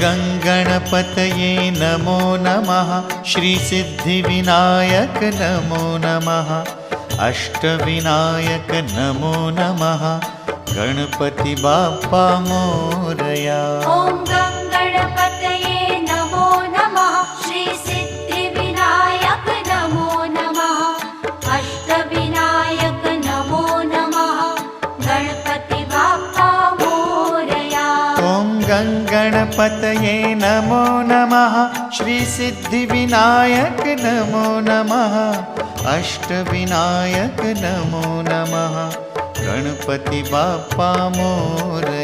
गङ्गणपतये नमो नमः। श्रीसिद्धिविनायक नमो नमः। अष्टविनायक नमो नमः। गणपति बाप्पा मोरया। ॐ गङ्गणपतये नमो नमः। श्रीसिद्धिविनायक नमो नमः। अष्टविनायक नमो नमः। गणपति बाप्पा मोरया। ॐ गङ्गणपतये नमो नमः। श्रीसिद्धिविनायक नमो नमः। अष्टविनायक नमो नमः। गणपति बाप्पा मोरया।